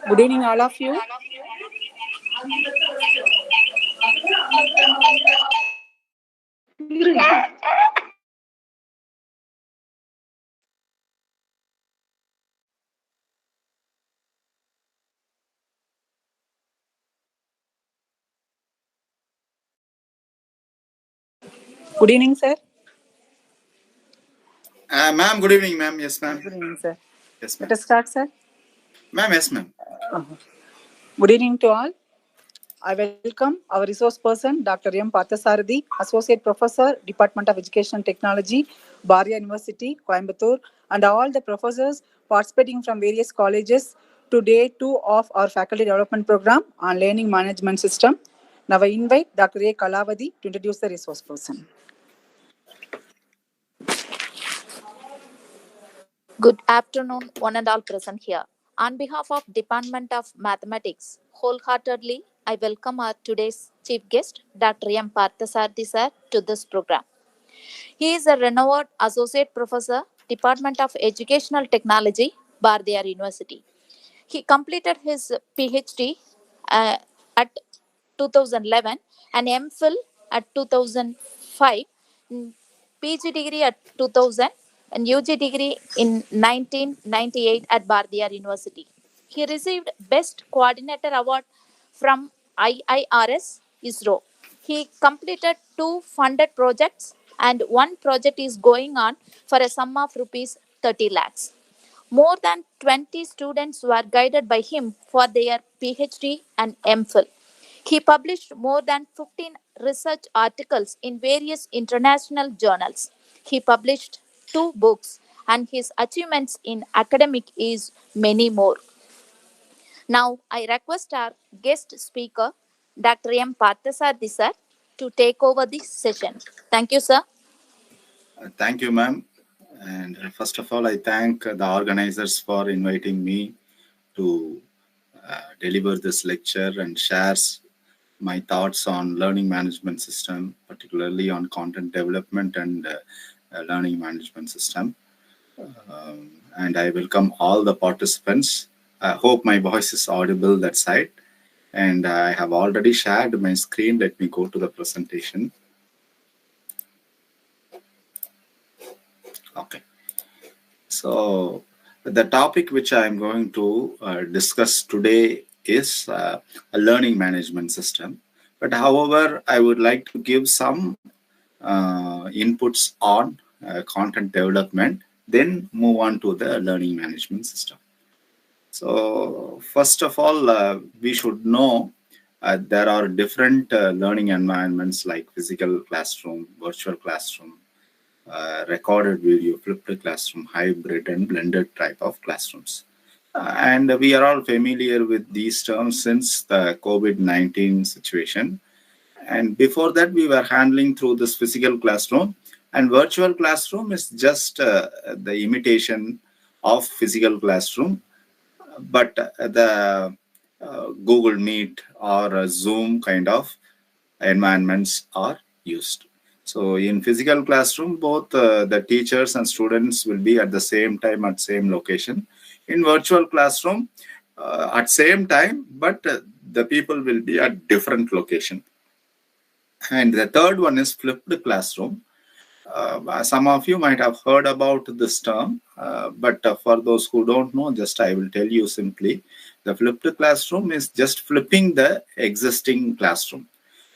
Good evening, all of you. Good evening, sir. Ma'am, good evening, ma'am. Yes, ma'am. Good evening, sir. Yes, ma'am. Let us start, sir. Ma'am, yes, ma'am. Good evening to all. I welcome our resource person, Dr. M. Parthasarathi, Associate Professor, Department of Education and Technology, Bharia University, Coimbatore, and all the professors participating from various colleges to day 2 of our faculty development program on learning management system. Now I invite Dr. A. Kalavadi to introduce the resource person. Good afternoon, one and all present here. On behalf of Department of Mathematics, wholeheartedly, I welcome our today's chief guest, Dr. M. Parthasarathi sir, to this program. He is a renowned associate professor, Department of Educational Technology, Bardiyar University. He completed his PhD at 2011 and MPhil at 2005, PG degree at 2000, and UG degree in 1998 at Bardiyar University. He received Best Coordinator Award from IIRS ISRO. He completed 2 funded projects and 1 project is going on for a sum of rupees 30 lakhs. More than 20 students were guided by him for their PhD and MPhil. He published more than 15 research articles in various international journals. He published 2 books, and his achievements in academic is many more. Now, I request our guest speaker, Dr. M. Parthasarathi sir, to take over this session. Thank you, sir. Thank you, ma'am. And first of all, I thank the organizers for inviting me to deliver this lecture and shares my thoughts on learning management system, particularly on content development and learning management system. And I welcome all the participants. I hope my voice is audible that side. And I have already shared my screen. Let me go to the presentation. Okay. So the topic which I'm going to discuss today is a learning management system. But however, I would like to give some inputs on content development, then move on to the learning management system. So first of all, we should know there are different learning environments like physical classroom, virtual classroom, recorded video, flipped classroom, hybrid and blended type of classrooms. And we are all familiar with these terms since the COVID-19 situation. And before that, we were handling through this physical classroom, and virtual classroom is just the imitation of physical classroom, but the Google Meet or Zoom kind of environments are used. So in physical classroom, both the teachers and students will be at the same time at same location. In virtual classroom, at same time, but the people will be at different location. And the third one is flipped classroom. Some of you might have heard about this term, but for those who don't know, just I will tell you simply. The flipped classroom is just flipping the existing classroom,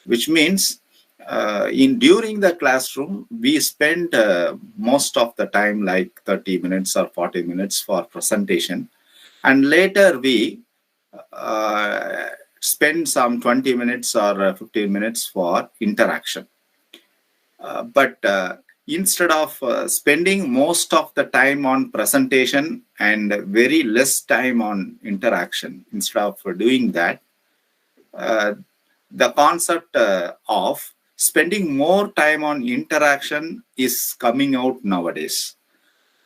which means during the classroom, we spend most of the time like 30 minutes or 40 minutes for presentation. And later we spend some 20 minutes or 15 minutes for interaction. But instead of spending most of the time on presentation and very less time on interaction, instead of doing that, the concept of spending more time on interaction is coming out nowadays.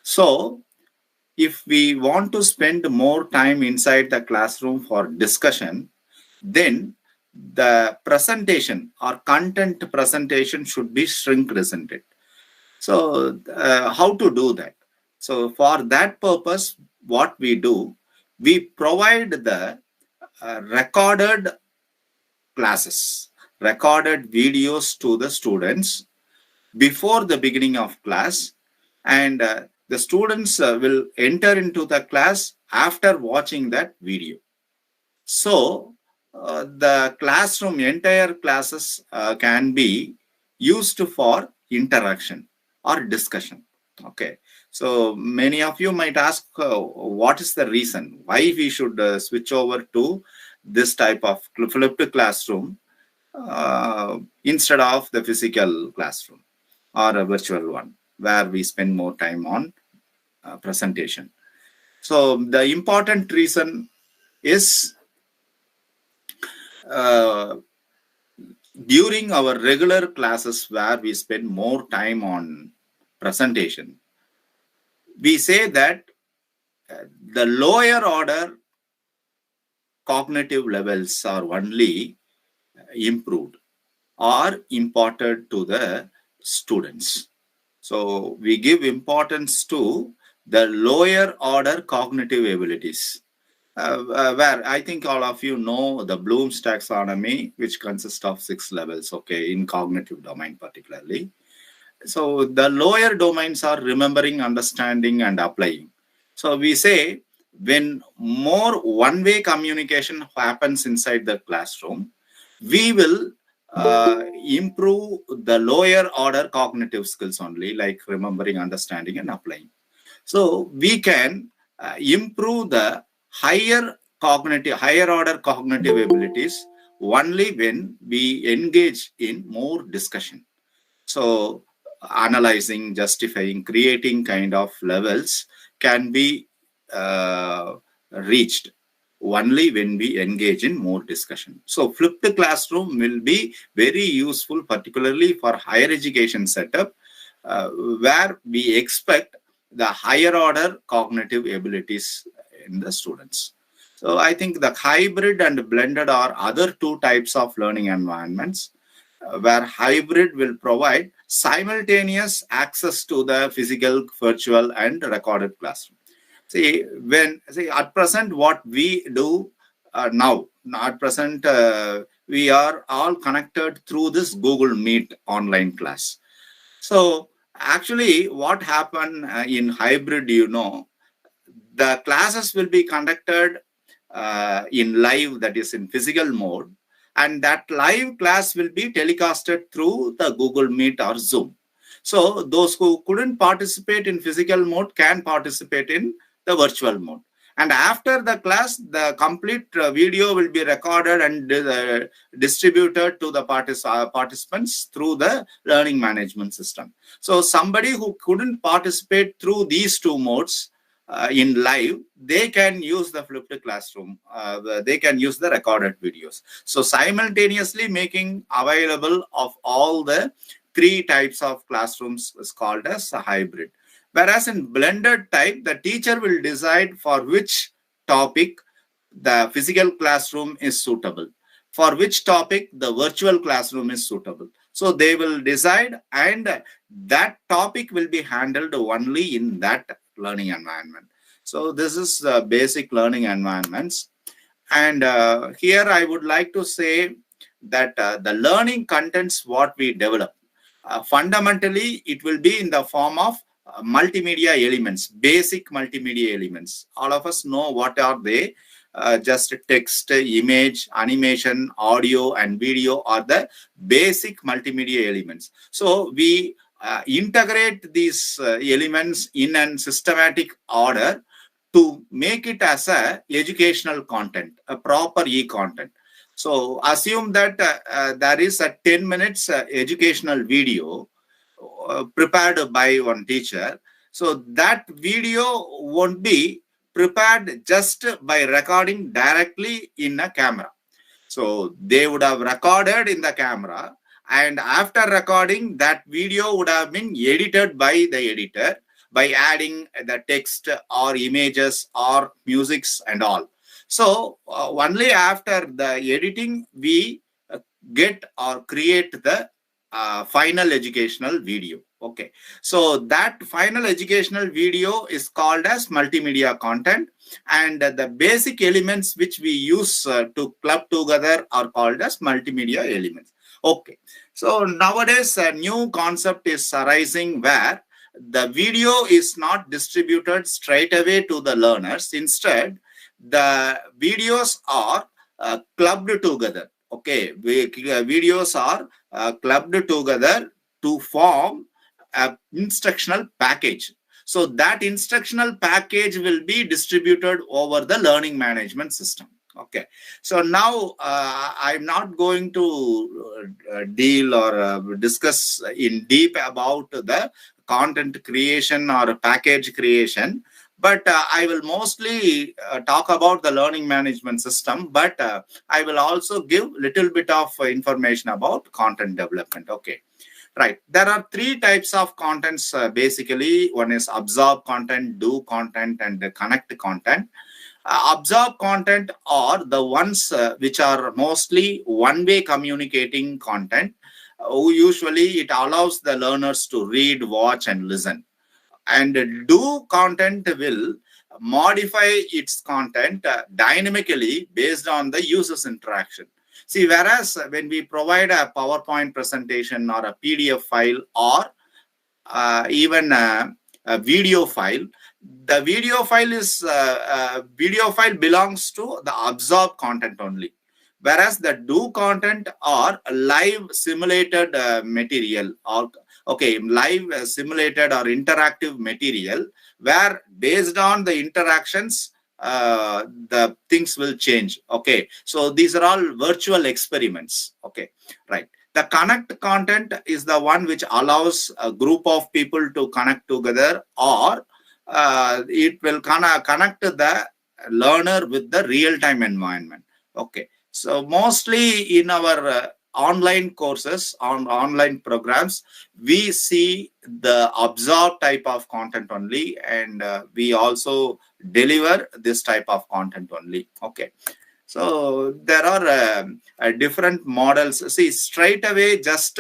So if we want to spend more time inside the classroom for discussion, then the presentation or content presentation should be shrink resented. So how to do that? So for that purpose, what we do, we provide the recorded classes, recorded videos to the students before the beginning of class, and the students will enter into the class after watching that video. So the classroom, entire classes can be used for interaction or discussion. Okay. So many of you might ask, what is the reason why we should switch over to this type of flipped classroom instead of the physical classroom or a virtual one where we spend more time on presentation. So the important reason is during our regular classes where we spend more time on presentation, we say that the lower order cognitive levels are only improved or imparted to the students. So we give importance to the lower order cognitive abilities. Where I think all of you know the Bloom's taxonomy, which consists of 6 levels, okay, in cognitive domain particularly. So the lower domains are remembering, understanding, and applying. So we say when more one-way communication happens inside the classroom, we will improve the lower order cognitive skills only, like remembering, understanding, and applying. So we can improve the higher order cognitive abilities only when we engage in more discussion. So analyzing, justifying, creating kind of levels can be reached only when we engage in more discussion. So flipped classroom will be very useful, particularly for higher education setup, where we expect the higher order cognitive abilities in the students. So I think the hybrid and blended are other two types of learning environments, where hybrid will provide simultaneous access to the physical, virtual, and recorded classroom. See, at present, what we do now, at present, we are all connected through this Google Meet online class. So actually, what happened in hybrid, the classes will be conducted in live, that is in physical mode, and that live class will be telecasted through the Google Meet or Zoom. So those who couldn't participate in physical mode can participate in the virtual mode. And after the class, the complete video will be recorded and distributed to the participants through the learning management system. So somebody who couldn't participate through these two modes in live, they can use the flipped classroom. They can use the recorded videos. So simultaneously making available of all the three types of classrooms is called as a hybrid. Whereas in blended type, the teacher will decide for which topic the physical classroom is suitable, for which topic the virtual classroom is suitable. So they will decide, and that topic will be handled only in that learning environment. So this is basic learning environments. And here I would like to say that the learning contents what we develop, fundamentally it will be in the form of multimedia elements, basic multimedia elements. All of us know what are they. Just text, image, animation, audio, and video are the basic multimedia elements. So we integrate these elements in a systematic order to make it as a educational content, a proper e-content. So assume that there is a 10 minutes educational video prepared by one teacher. So that video won't be prepared just by recording directly in a camera. So they would have recorded in the camera, and after recording, that video would have been edited by the editor by adding the text or images or musics and all. So only after the editing, we get or create the final educational video. Okay, so that final educational video is called as multimedia content, and the basic elements which we use to club together are called as multimedia elements. Okay, so nowadays a new concept is arising where the video is not distributed straight away to the learners. Instead, the videos are clubbed together. Okay, videos are clubbed together to form a instructional package. So that instructional package will be distributed over the learning management system. Okay, so now I'm not going to deal or discuss in deep about the content creation or package creation, but I will mostly talk about the learning management system, but I will also give little bit of information about content development. Okay, right. There are three types of contents basically. One is absorb content, do content, and connect content. Absorb content are the ones which are mostly one-way communicating content. Usually it allows the learners to read, watch, and listen. And do content will modify its content dynamically based on the user's interaction. See, whereas when we provide a PowerPoint presentation or a PDF file or even a video file, the video file belongs to the absorb content only, whereas the do content are live simulated material, or okay, live simulated or interactive material, where based on the interactions the things will change. Okay, so these are all virtual experiments. Okay, right. The connect content is the one which allows a group of people to connect together, or it will connect the learner with the real-time environment. Okay, so mostly in our online courses, on online programs, we see the absorb type of content only, and we also deliver this type of content only. Okay, so there are different models. See, straight away, just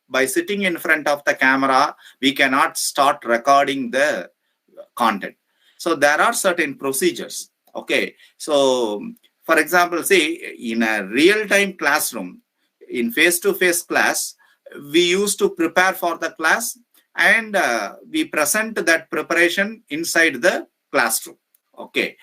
by sitting in front of the camera, we cannot start recording the content. So there are certain procedures. Okay, so for example, say in a real-time classroom, in face-to-face class, we used to prepare for the class, and we present that preparation inside the classroom. Okay,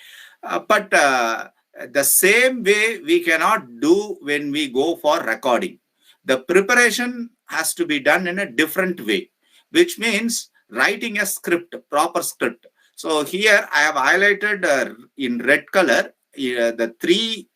but the same way we cannot do when we go for recording. The preparation has to be done in a different way, which means writing a script, proper script. So here I have highlighted in red color the three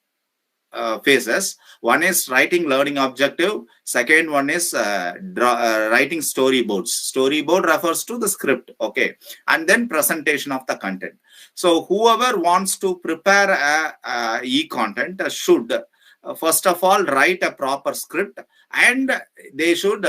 phases. One is writing learning objective. Second one is writing storyboards. Storyboard refers to the script. Okay, and then presentation of the content. So whoever wants to prepare a e-content should first of all write a proper script, and they should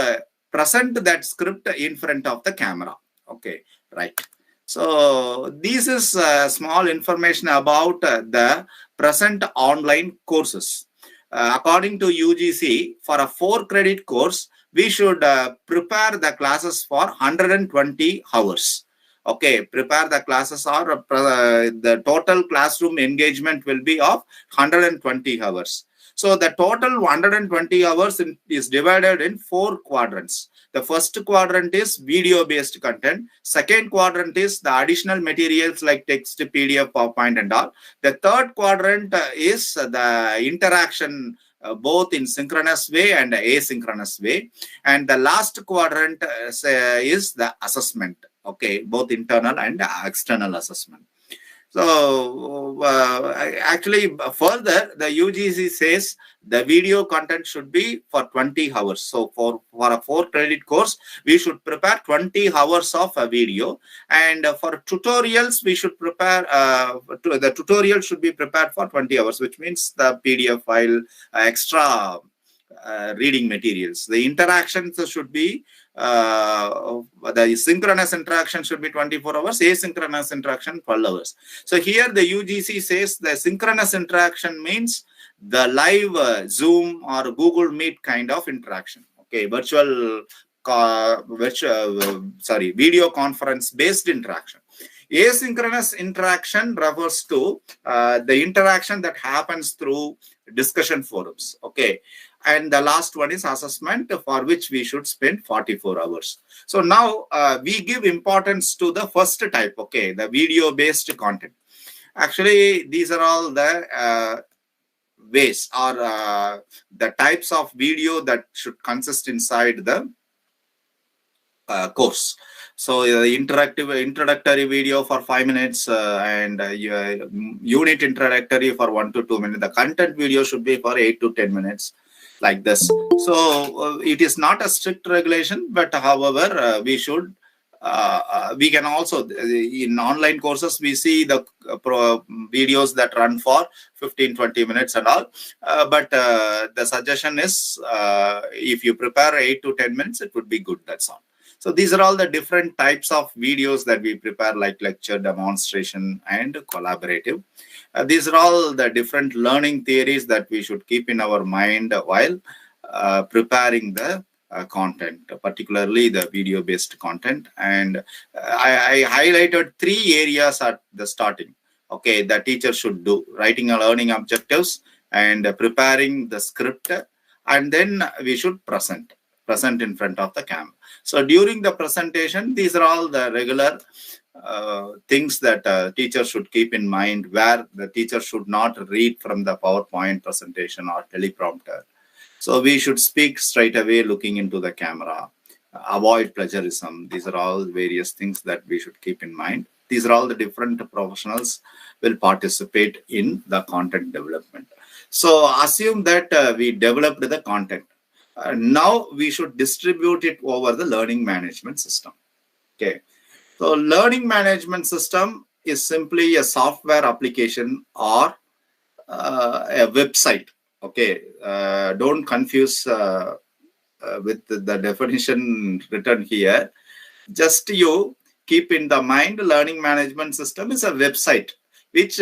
present that script in front of the camera. Okay, right. So this is small information about the present online courses. According to UGC, for a 4-credit course, we should prepare the classes for 120 hours. Okay, prepare the classes, or the total classroom engagement will be of 120 hours. So the total 120 hours is divided in 4 quadrants. The first quadrant is video-based content. Second quadrant is the additional materials like text, PDF, PowerPoint, and all. The third quadrant is the interaction, both in synchronous way and asynchronous way. And the last quadrant is the assessment. Okay, both internal and external assessment. So actually further, the UGC says the video content should be for 20 hours. So for a 4-credit course, we should prepare 20 hours of a video. And for tutorials, we should prepare, the tutorial should be prepared for 20 hours, which means the PDF file, extra reading materials. The interactions should be the synchronous interaction should be 24 hours, asynchronous interaction 12 hours. So here the UGC says the synchronous interaction means the live Zoom or Google Meet kind of interaction. Okay, video conference based interaction. Asynchronous interaction refers to the interaction that happens through discussion forums. Okay. And the last one is assessment, for which we should spend 44 hours. So now we give importance to the first type, okay, the video-based content. Actually, these are all the ways or the types of video that should consist inside the course. So interactive introductory video for 5 minutes and unit introductory for 1 to 2 minutes. The content video should be for 8 to 10 minutes, like this. So it is not a strict regulation, but however, we should we can also, in online courses, we see the videos that run for 15-20 minutes and all. But the suggestion is if you prepare 8 to 10 minutes, it would be good. That's all. So these are all the different types of videos that we prepare, like lecture, demonstration, and collaborative. These are all the different learning theories that we should keep in our mind while preparing the content, particularly the video-based content. And I highlighted 3 areas at the starting. Okay, the teacher should do: writing and learning objectives, and preparing the script, and then we should present in front of the camera. So during the presentation, these are all the regular things that teacher should keep in mind, where the teacher should not read from the PowerPoint presentation or teleprompter. So we should speak straight away looking into the camera, avoid plagiarism. These are all various things that we should keep in mind. These are all the different professionals will participate in the content development. So assume that we developed the content. Now we should distribute it over the learning management system. Okay, so learning management system is simply a software application or a website. Okay, don't confuse with the definition written here. Just you keep in the mind, learning management system is a website which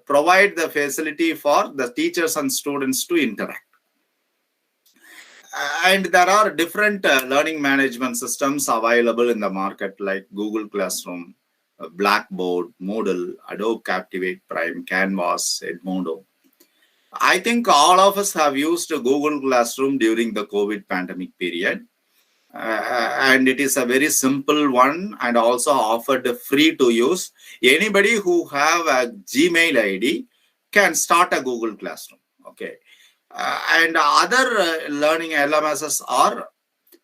provide the facility for the teachers and students to interact. And there are different learning management systems available in the market, like Google Classroom, Blackboard, Moodle, Adobe Captivate Prime, Canvas, Edmodo. I think all of us have used Google Classroom during the COVID pandemic period. And it is a very simple one and also offered free to use. Anybody who have a Gmail ID can start a Google Classroom. Okay. And other learning LMSs are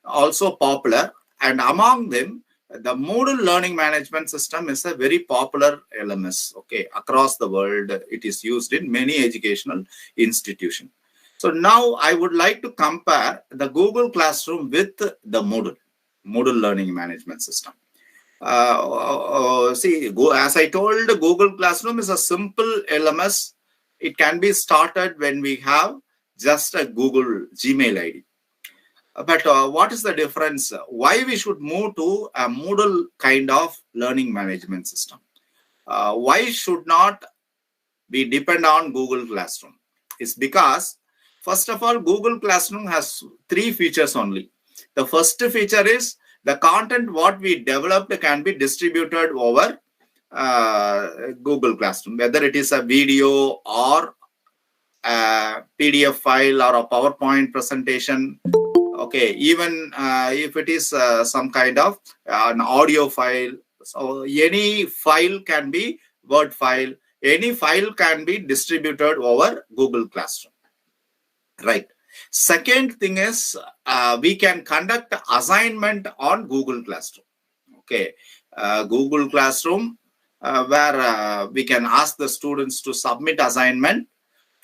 also popular, and among them, the Moodle learning management system is a very popular LMS. Okay, across the world, it is used in many educational institutions. So now I would like to compare the Google Classroom with the Moodle learning management system. See, as I told, Google Classroom is a simple LMS. It can be started when we have just a Google Gmail ID. But what is the difference? Why we should move to a Moodle kind of learning management system? Why should not we depend on Google Classroom? It's because, first of all, Google Classroom has 3 features only. The first feature is the content what we developed can be distributed over Google Classroom, whether it is a video or a PDF file or a PowerPoint presentation. Okay, even if it is some kind of an audio file. So any file can be Word file. Any file can be distributed over Google Classroom. Right. Second thing is we can conduct assignment on Google Classroom. Okay, Google Classroom where we can ask the students to submit assignment,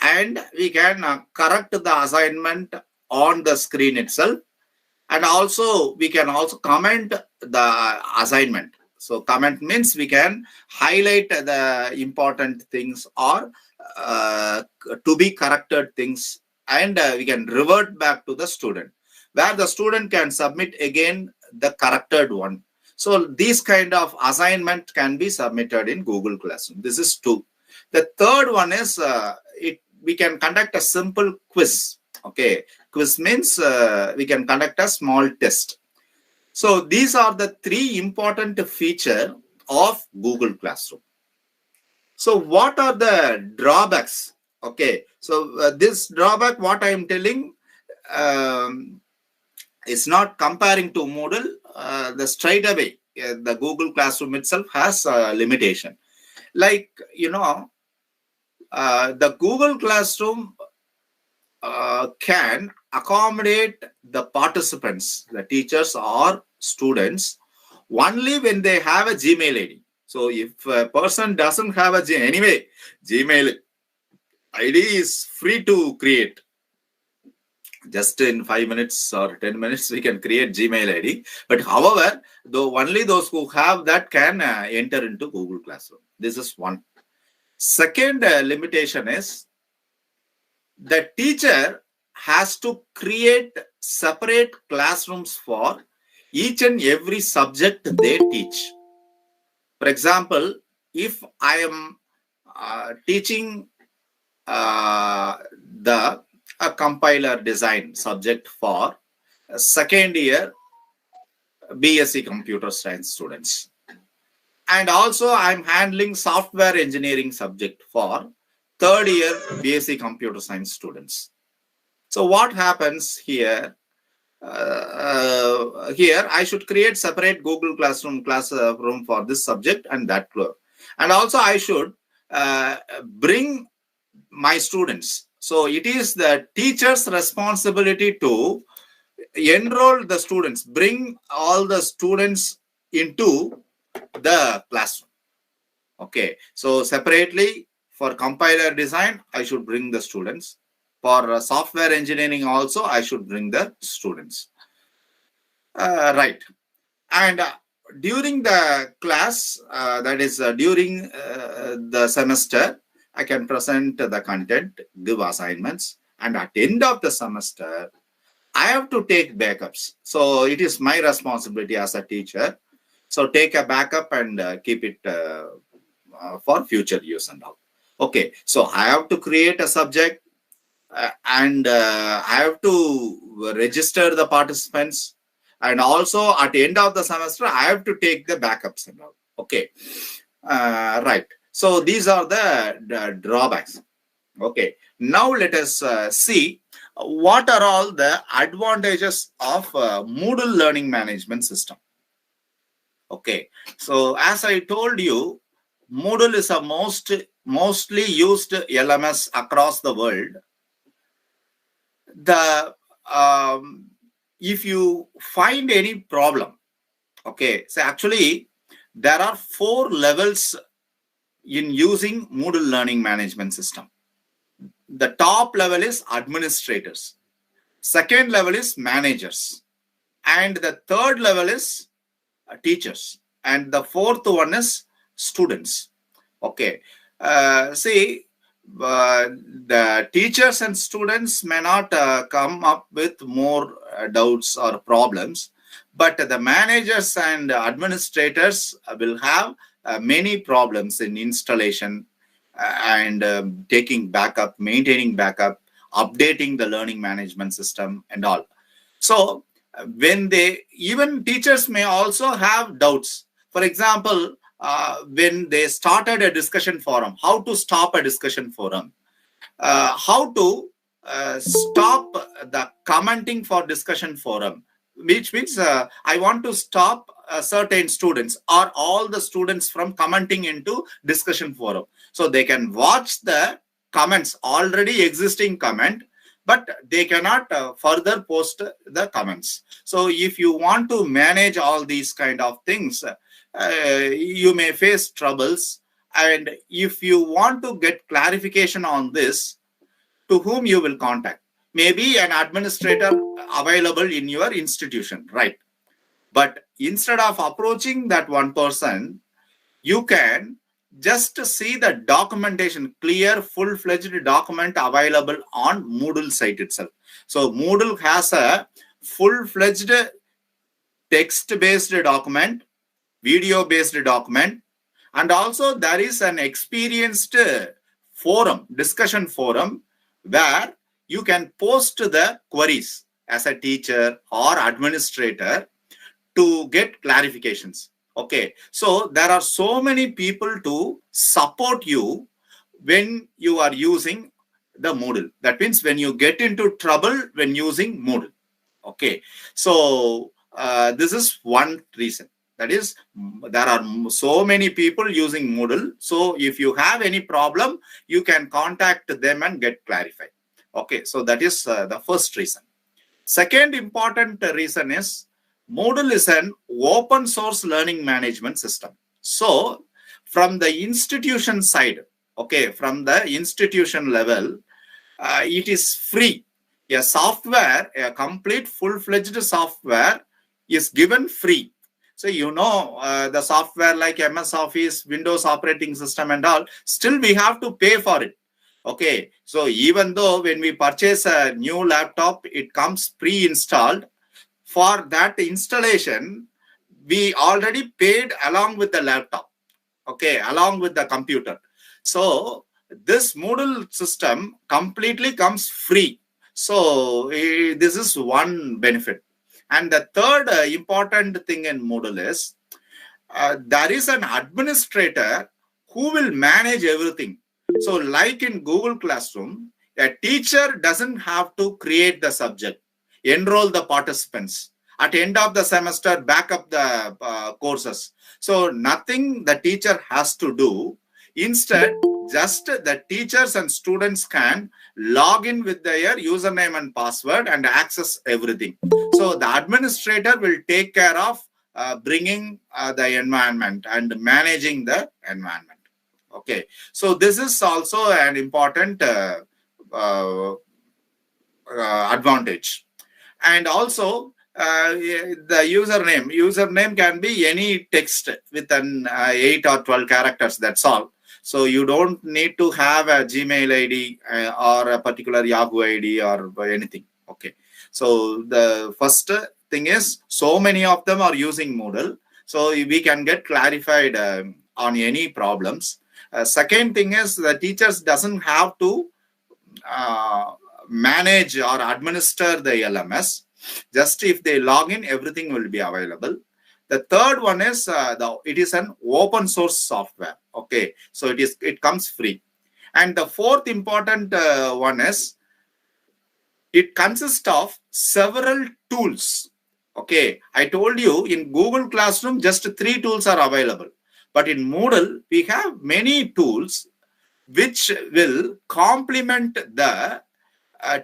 and we can correct the assignment on the screen itself, and also we can also comment the assignment. So comment means we can highlight the important things or to be corrected things, and we can revert back to the student, where the student can submit again the corrected one. So these kind of assignment can be submitted in Google Classroom. This is 2. The third one is we can conduct a simple quiz. Okay, quiz means we can conduct a small test. So these are the 3 important features of Google Classroom. So what are the drawbacks? Okay, so this drawback, what I am telling, is not comparing to Moodle. The straight away, the Google Classroom itself has a limitation. Like, the Google Classroom can accommodate the participants, the teachers or students, only when they have a Gmail ID. So if a person doesn't have a anyway, Gmail ID is free to create. Just in 5 minutes or 10 minutes, we can create Gmail ID. But however, though only those who have that can enter into Google Classroom. This is one. Second limitation is the teacher has to create separate classrooms for each and every subject they teach. For example, if I am teaching the compiler design subject for second year BSc Computer Science students, and also I'm handling software engineering subject for third year BSc Computer Science students. So what happens here? Here I should create separate Google Classroom classroom for this subject and that. And also I should bring my students. So it is the teacher's responsibility to enroll the students, bring all the students into the classroom. Okay, so separately for compiler design, I should bring the students. For software engineering also, I should bring the students. Right. And during the class, that is during the semester, I can present the content, give assignments, and at the end of the semester, I have to take backups. So it is my responsibility as a teacher. So take a backup and keep it for future use and all. Okay, so I have to create a subject and I have to register the participants. And also at the end of the semester, I have to take the backups and all. Okay, right. So these are the drawbacks. Okay, now let us see what are all the advantages of Moodle learning management system. Okay, so as I told you, Moodle is a mostly used LMS across the world. If you find any problem, okay, so actually there are 4 levels in using Moodle learning management system. The top level is administrators, second level is managers, and the third level is teachers, and the fourth one is students. Okay, see, the teachers and students may not come up with more doubts or problems, but the managers and administrators will have many problems in installation and taking backup, maintaining backup, updating the learning management system and all. So when even teachers may also have doubts. For example, when they started a discussion forum, how to stop a discussion forum, how to stop the commenting for discussion forum, which means I want to stop certain students or all the students from commenting into discussion forum. So they can watch the comments, already existing comment, but they cannot further post the comments. So if you want to manage all these kind of things, you may face troubles. And if you want to get clarification on this, to whom you will contact? Maybe an administrator available in your institution, right? But instead of approaching that one person, you can just see the documentation, clear, full-fledged document available on Moodle site itself. So Moodle has a full-fledged text-based document, video-based document, and also there is an experienced forum, discussion forum, where you can post the queries as a teacher or administrator to get clarifications. Okay, so there are so many people to support you when you are using the Moodle. That means when you get into trouble when using Moodle. Okay, so this is one reason. That is, there are so many people using Moodle. So if you have any problem, you can contact them and get clarified. Okay, so that is the first reason. Second important reason is Moodle is an open source learning management system. So from the institution side, okay, from the institution level, it is free. A software, a complete full-fledged software is given free. So, you know, the software like MS Office, Windows operating system and all, still we have to pay for it. Okay, so even though when we purchase a new laptop, it comes pre-installed, for that installation, we already paid along with the laptop, okay, along with the computer. So this Moodle system completely comes free. So this is one benefit. And the third important thing in Moodle is there is an administrator who will manage everything. So like in Google Classroom, a teacher doesn't have to create the subject, enroll the participants. At the end of the semester, back up the courses. So nothing the teacher has to do. Instead, just the teachers and students can log in with their username and password and access everything. So the administrator will take care of bringing the environment and managing the environment. Okay, so this is also an important advantage. And also the username can be any text with an 8 or 12 characters, that's all. So you don't need to have a Gmail ID or a particular Yahoo ID or anything. Okay, so the first thing is, so many of them are using Moodle, so we can get clarified on any problems. Second thing is, the teachers doesn't have to manage or administer the LMS. Just if they log in, everything will be available. The third one is it is an open source software. Okay, so it comes free. And the fourth important one is, it consists of several tools. Okay, I told you in Google Classroom just 3 tools are available, but in Moodle we have many tools which will complement the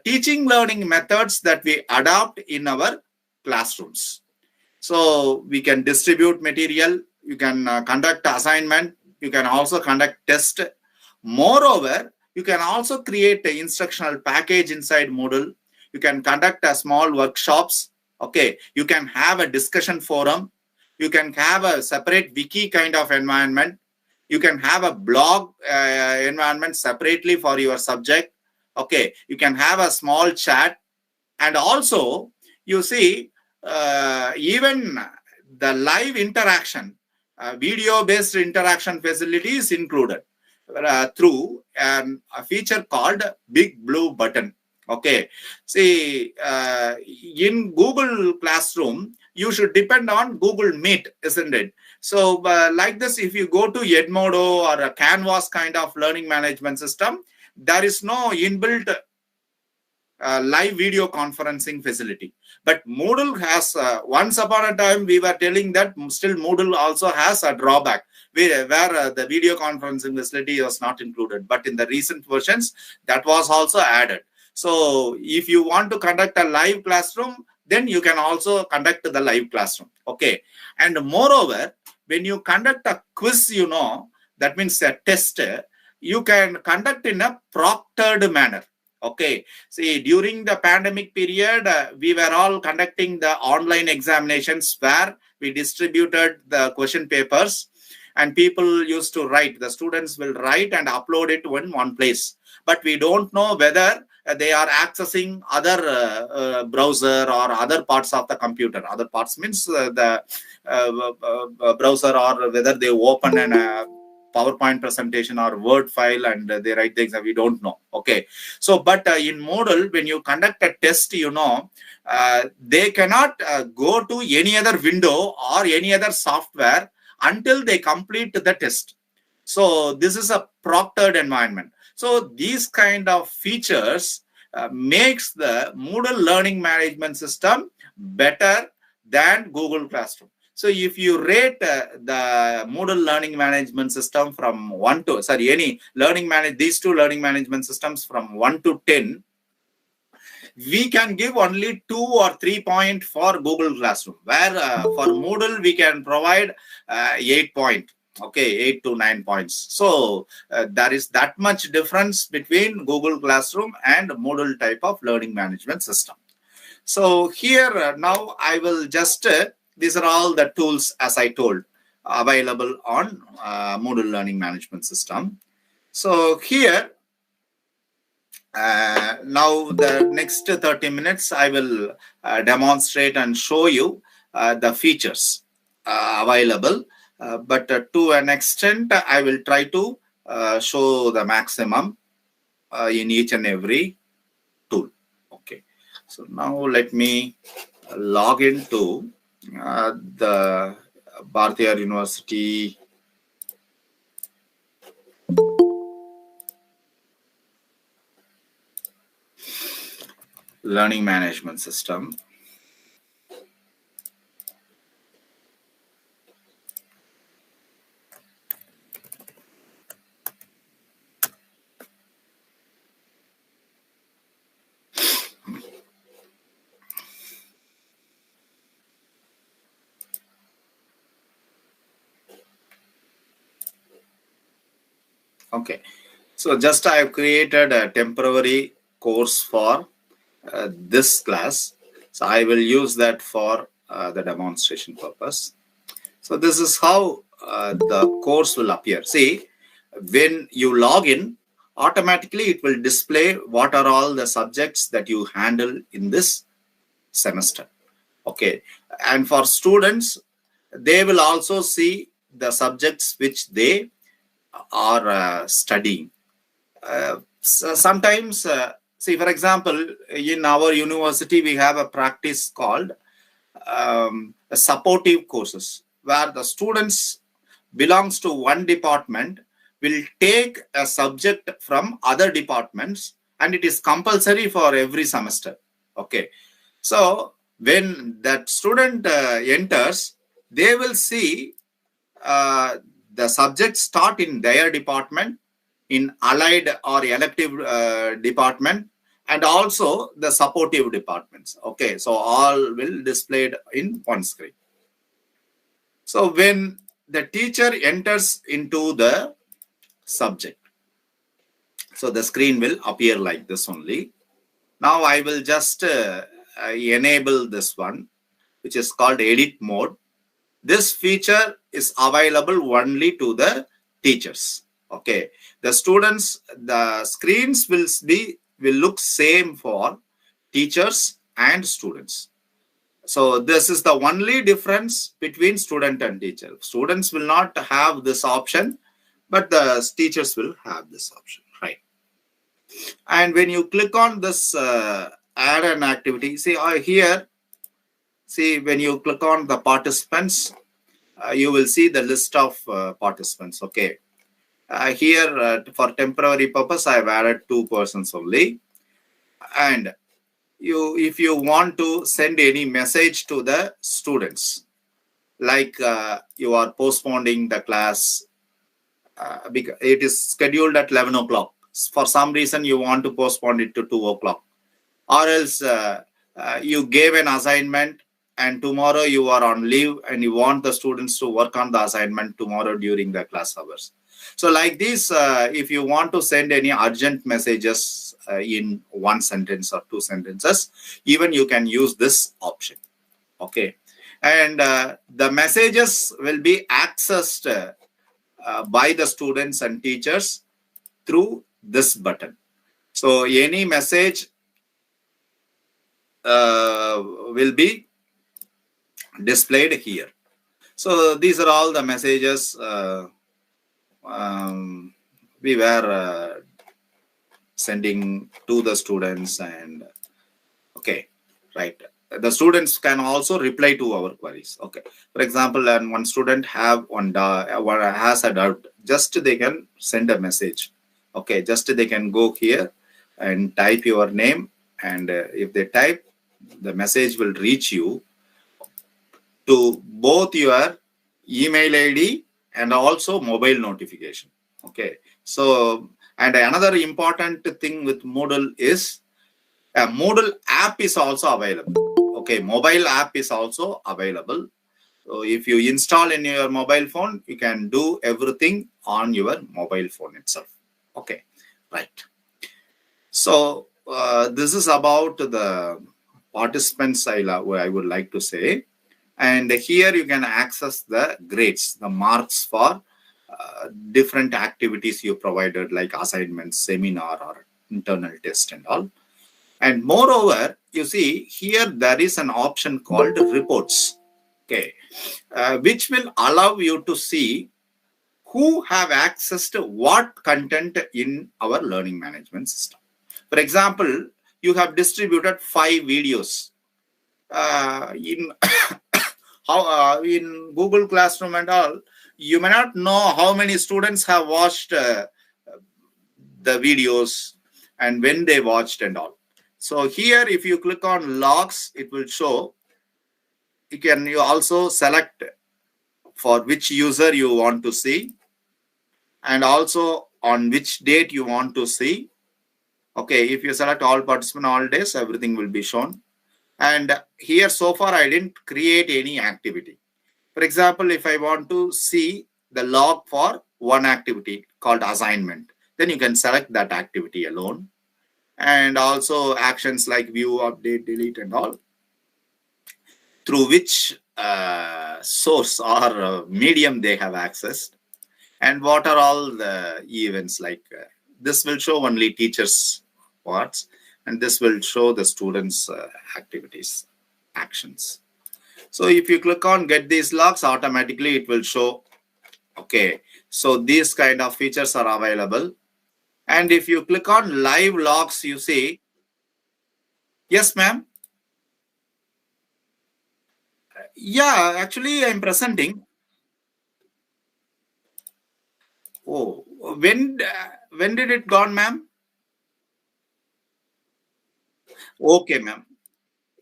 teaching learning methods that we adopt in our classrooms. So we can distribute material, you can conduct assignment, you can also conduct test. Moreover, you can also create an instructional package inside Moodle. You can conduct a small workshops. Okay, you can have a discussion forum. You can have a separate wiki kind of environment. You can have a blog environment separately for your subject. Okay, you can have a small chat. And also, you see, even the live interaction, video-based interaction facility is included through a feature called Big Blue Button. Okay, see, in Google Classroom, you should depend on Google Meet, isn't it? So like this, if you go to Edmodo or a Canvas kind of learning management system, there is no inbuilt live video conferencing facility. But Moodle has, once upon a time, we were telling that still Moodle also has a drawback where the video conferencing facility was not included. But in the recent versions, that was also added. So if you want to conduct a live classroom, then you can also conduct the live classroom. Okay. And moreover, when you conduct a quiz, you know, that means a test, you can conduct in a proctored manner. Okay. See, during the pandemic period, we were all conducting the online examinations where we distributed the question papers and people used to write. The students will write and upload it in one place. But we don't know whether they are accessing other browser or other parts of the computer. Other parts means the browser, or whether they open an PowerPoint presentation or Word file and they write the exam, we don't know. Okay. So, but in Moodle, when you conduct a test, they cannot go to any other window or any other software until they complete the test. So this is a proctored environment. So these kind of features makes the Moodle learning management system better than Google Classroom. So if you rate the Moodle learning management system from 1 to, these two learning management systems from 1 to 10, we can give only 2 or 3 points for Google Classroom, where for Moodle we can provide 8 points. Okay, 8 to 9 points. So there is that much difference between Google Classroom and Moodle type of learning management system. So here now I will just, these are all the tools, as I told, available on Moodle learning management system. So here, now the next 30 minutes, I will demonstrate and show you the features available. But to an extent, I will try to show the maximum in each and every tool. Okay. So now let me log into the Bharatiya University learning management system. Okay, so just I have created a temporary course for this class. So I will use that for the demonstration purpose. So this is how the course will appear. See, when you log in, automatically it will display what are all the subjects that you handle in this semester. Okay, and for students, they will also see the subjects which they are studying. So sometimes, see, for example, in our university, we have a practice called supportive courses, where the students belongs to one department will take a subject from other departments, and it is compulsory for every semester. Okay, so when that student enters, they will see the subjects start in their department, in allied or elective department, and also the supportive departments. Okay, so all will displayed in one screen. So when the teacher enters into the subject, so the screen will appear like this only. Now I will just enable this one, which is called edit mode. This feature is available only to the teachers. Okay, the students, the screens will look same for teachers and students. So this is the only difference between student and teacher. Students will not have this option, but the teachers will have this option, right? And when you click on this add an activity, see here, see when you click on the participants, you will see the list of participants. Okay, here for temporary purpose, I have added 2 persons only. And if you want to send any message to the students, like you are postponing the class, because it is scheduled at 11 o'clock. For some reason, you want to postpone it to 2 o'clock. Or else you gave an assignment and tomorrow you are on leave and you want the students to work on the assignment tomorrow during the class hours. So like this, if you want to send any urgent messages in 1 sentence or 2 sentences, even you can use this option. Okay, and the messages will be accessed by the students and teachers through this button. So any message will be displayed here. So these are all the messages we were sending to the students, and okay, right. The students can also reply to our queries. Okay, for example, and one student has a doubt, just they can send a message. Okay, just they can go here and type your name, and if they type, the message will reach you to both your email ID and also mobile notification. Okay, so and another important thing with Moodle is a Moodle app is also available. Okay, mobile app is also available. So if you install in your mobile phone, you can do everything on your mobile phone itself. Okay, right. So this is about the participants I would like to say. And here you can access the grades, the marks for different activities you provided, like assignments, seminar, or internal test and all. And moreover, you see here there is an option called reports, okay, which will allow you to see who have access to what content in our learning management system. For example, you have distributed 5 videos in in Google Classroom and all. You may not know how many students have watched the videos and when they watched and all. So here, if you click on logs, it will show. You also select for which user you want to see, and also on which date you want to see. Okay, if you select all participant all days, everything will be shown. And here so far I didn't create any activity. For example, if I want to see the log for one activity called assignment, then you can select that activity alone. And also actions like view, update, delete and all, through which source or medium they have accessed, and what are all the events like. This will show only teachers' parts, and this will show the students' activities, actions. So if you click on get these logs, automatically it will show. Okay, so these kind of features are available. And if you click on live logs, you see. Yes, ma'am. Yeah, actually I'm presenting. Oh, when did it gone, ma'am? Okay, ma'am.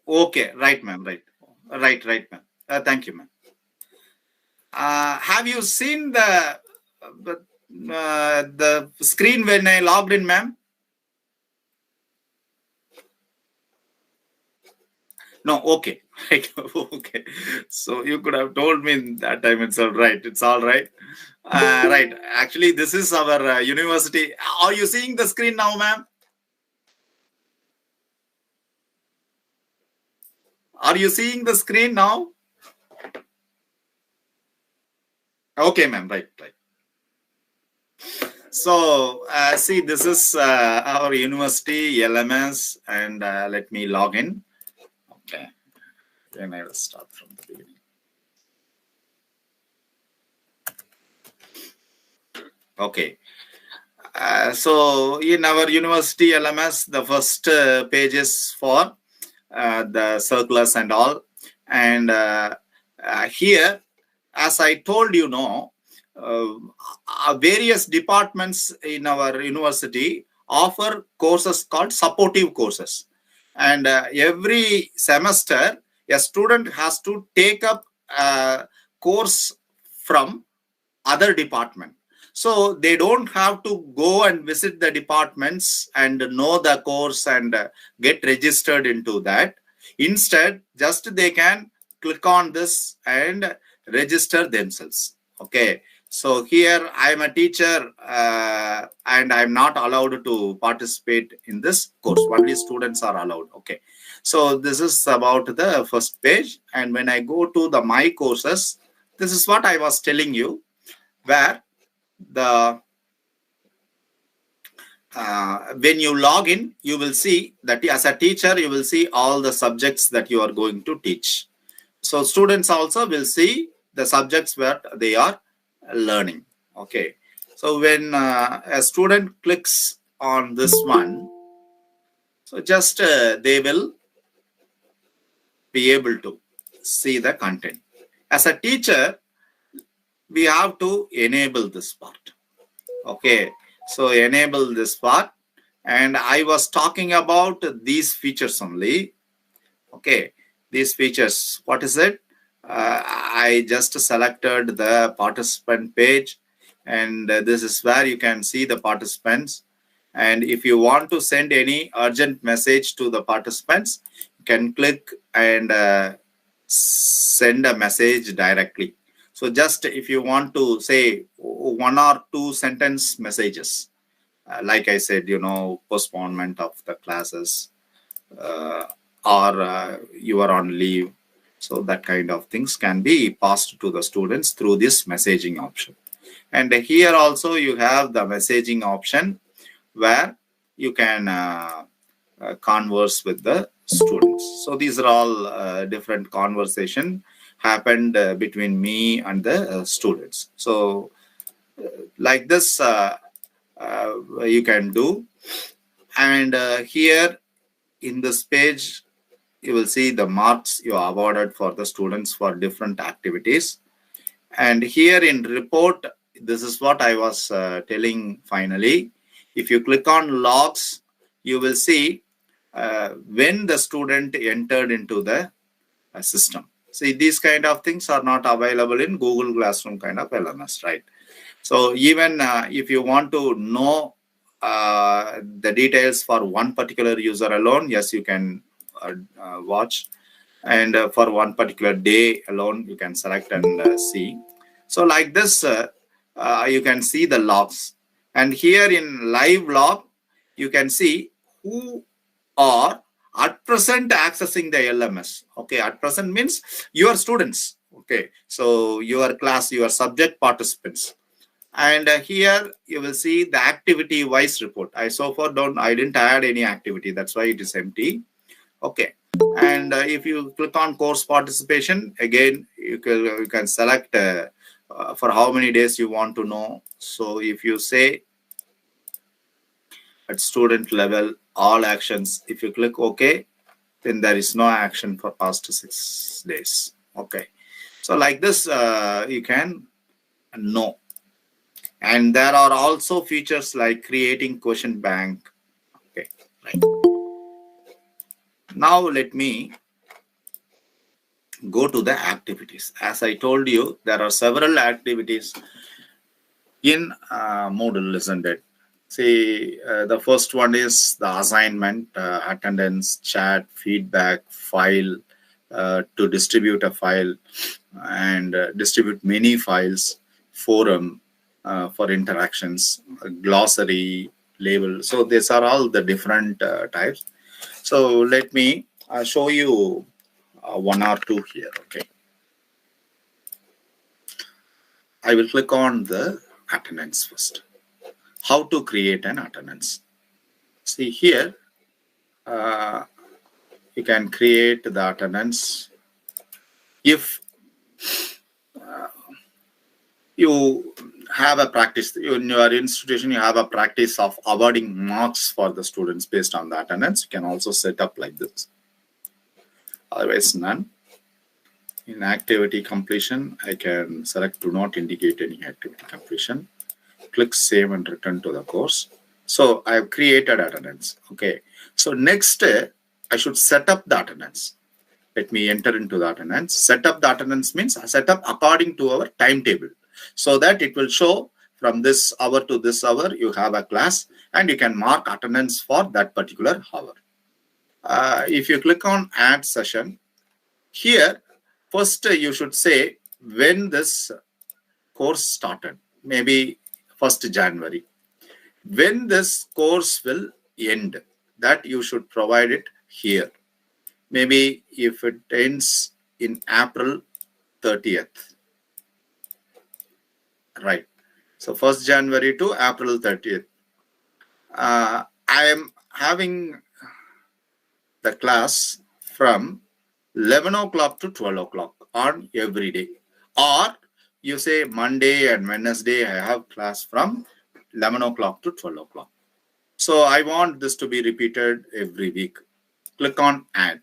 Okay, right, ma'am. Right, ma'am. Thank you, ma'am. Have you seen the screen when I logged in, ma'am? No, okay. Right. Okay. So you could have told me that time itself. Right. It's all right. Right. Actually, this is our university. Are you seeing the screen now, ma'am? Are you seeing the screen now? Okay, ma'am. Right. So, see, this is our university LMS, and let me log in. Okay. Then I will start from the beginning. Okay. So in our university LMS, the first page is for the circulars and all. And here, as I told you, various departments in our university offer courses called supportive courses. And every semester, a student has to take up a course from other department. So they don't have to go and visit the departments and know the course and get registered into that. Instead, just they can click on this and register themselves. Okay. So here I am a teacher and I'm not allowed to participate in this course. Only students are allowed. Okay. So this is about the first page. And when I go to the my courses, this is what I was telling you, where the when you log in, you will see that as a teacher, you will see all the subjects that you are going to teach. So students also will see the subjects where they are learning. Okay. So when a student clicks on this one, so just they will be able to see the content. As a teacher, we have to enable this part. Okay. So enable this part. And I was talking about these features only. Okay. These features, what is it? I just selected the participant page, and this is where you can see the participants. And if you want to send any urgent message to the participants, you can click and send a message directly. So just if you want to say 1 or 2 sentence messages, like I said, postponement of the classes, or you are on leave. So that kind of things can be passed to the students through this messaging option. And here also you have the messaging option where you can converse with the students. So these are all different conversation happened between me and the students. So like this you can do. And here in this page, you will see the marks you awarded for the students for different activities. And here in report, this is what I was telling finally. If you click on logs, you will see when the student entered into the system. See, these kind of things are not available in Google Classroom kind of LMS, right? So even if you want to know the details for one particular user alone, yes, you can watch. And for one particular day alone, you can select and see. So like this, you can see the logs. And here in live log, you can see who are at present accessing the LMS. Okay, at present means your students. Okay, so your class, your subject participants. And here you will see the activity wise report. I so far I didn't add any activity. That's why it is empty. Okay. And if you click on course participation, again, you can select for how many days you want to know. So if you say at student level, all actions, if you click OK, then there is no action for past 6 days. Okay. So like this, you can know. And there are also features like creating question bank. Okay, right. Now let me go to the activities. As I told you, there are several activities in Moodle, isn't it? See, the first one is the assignment, attendance, chat, feedback, file, to distribute a file and distribute many files, forum for interactions, glossary, label. So these are all the different types. So let me show you 1 or 2 here. Okay. I will click on the attendance first. How to create an attendance. See here, you can create the attendance. If you have a practice, in your institution, you have a practice of awarding marks for the students based on the attendance, you can also set up like this. Otherwise, none. In activity completion, I can select do not indicate any activity completion. Click save and return to the course. So I have created attendance. Okay. So next, I should set up the attendance. Let me enter into the attendance. Set up the attendance means set up according to our timetable, so that it will show from this hour to this hour you have a class and you can mark attendance for that particular hour. If you click on add session, here first you should say when this course started, maybe 1st January. When this course will end, that you should provide it here. Maybe if it ends in April 30th. Right. So 1st January to April 30th. I am having the class from 11 o'clock to 12 o'clock on every day. Or you say Monday and Wednesday, I have class from 11 o'clock to 12 o'clock. So I want this to be repeated every week. Click on add.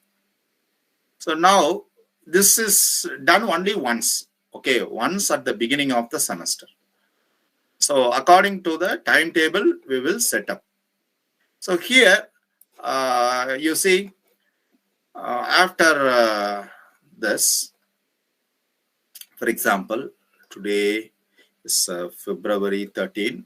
So now this is done only once. Okay, once at the beginning of the semester. So according to the timetable, we will set up. So here, you see, after this, for example, today is February 13.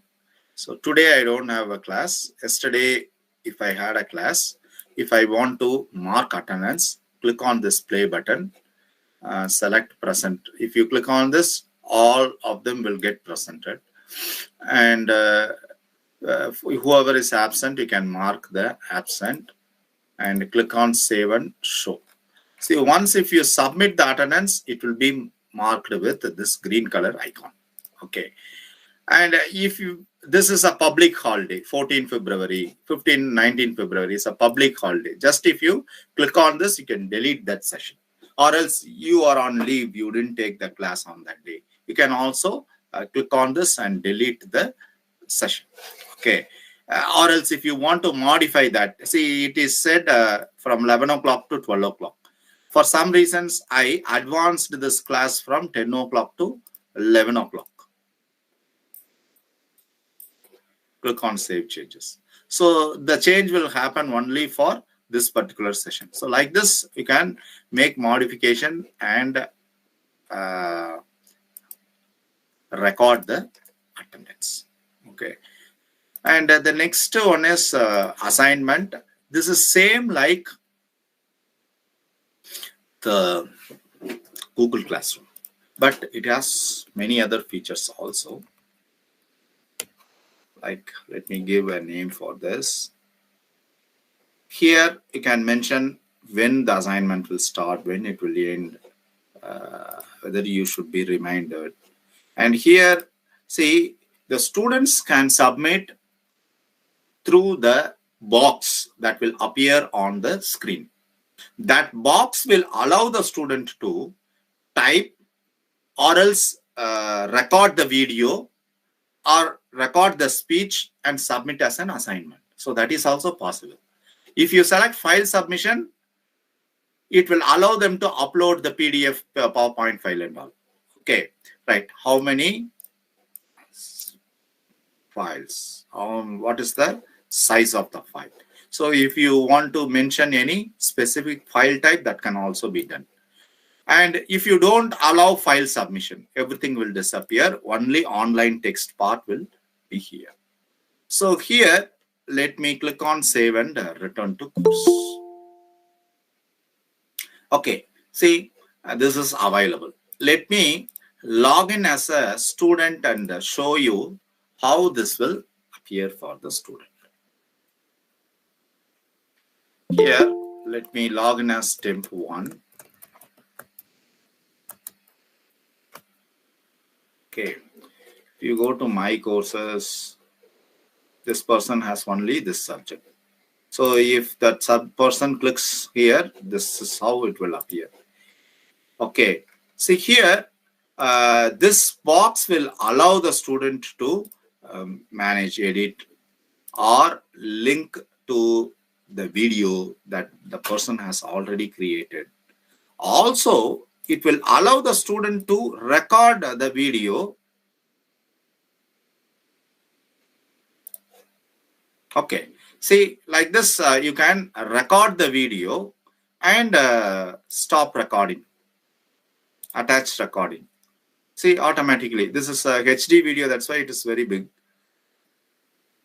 So today I don't have a class. Yesterday, if I had a class, if I want to mark attendance, click on this play button, select present. If you click on this, all of them will get presented. And whoever is absent, you can mark the absent and click on save and show. See, once if you submit the attendance, it will be marked with this green color icon. Okay. And if you, this is a public holiday, 14 February, 15, 19 February is a public holiday. Just if you click on this, you can delete that session. Or else you are on leave, you didn't take the class on that day. You can also click on this and delete the session. Okay. Or else if you want to modify that, see, it is said from 11 o'clock to 12 o'clock. For some reasons, I advanced this class from 10 o'clock to 11 o'clock. Click on save changes. So the change will happen only for this particular session. So like this, you can make modification and record the attendance. Okay. And the next one is assignment. This is same like the Google Classroom, but it has many other features also. Like, let me give a name for this. Here you can mention when the assignment will start, when it will end, whether you should be reminded. And here, see, the students can submit through the box that will appear on the screen. That box will allow the student to type or else record the video or record the speech and submit as an assignment. So that is also possible. If you select file submission, it will allow them to upload the PDF PowerPoint file and all. Okay, right. How many files? What is the size of the file? So if you want to mention any specific file type, that can also be done. And if you don't allow file submission, everything will disappear. Only online text part will be here. So here, let me click on save and return to course. Okay, see, this is available. Let me log in as a student and show you how this will appear for the student. Here, let me log in as temp 1. Okay, if you go to my courses, this person has only this subject. So if that person clicks here, this is how it will appear. Okay, see here, this box will allow the student to manage, edit, or link to the video that the person has already created. Also, it will allow the student to record the video. Okay, see, like this, you can record the video and stop recording, attach recording. See, automatically, this is a HD video, that's why it is very big.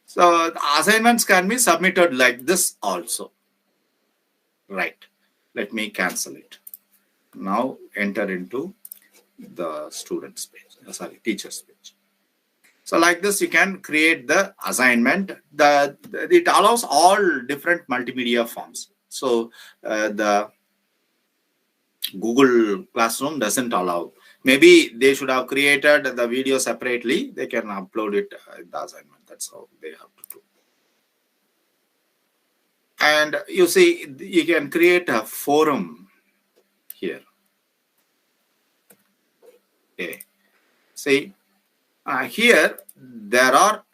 So the assignments can be submitted like this also. Right, let me cancel it. Now enter into the student's page, sorry, teacher's page. So like this, you can create the assignment. It allows all different multimedia forms. So the Google Classroom doesn't allow. Maybe they should have created the video separately. They can upload it in the assignment. That's how they have to do. And you see, you can create a forum here. Okay. See, here there are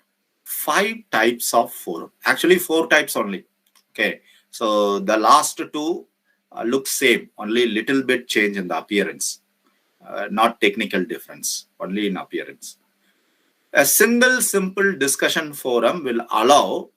5 types of forum. Actually, 4 types only. Okay. So the last 2 look same, only little bit change in the appearance, not technical difference, only in appearance. A single simple discussion forum will allow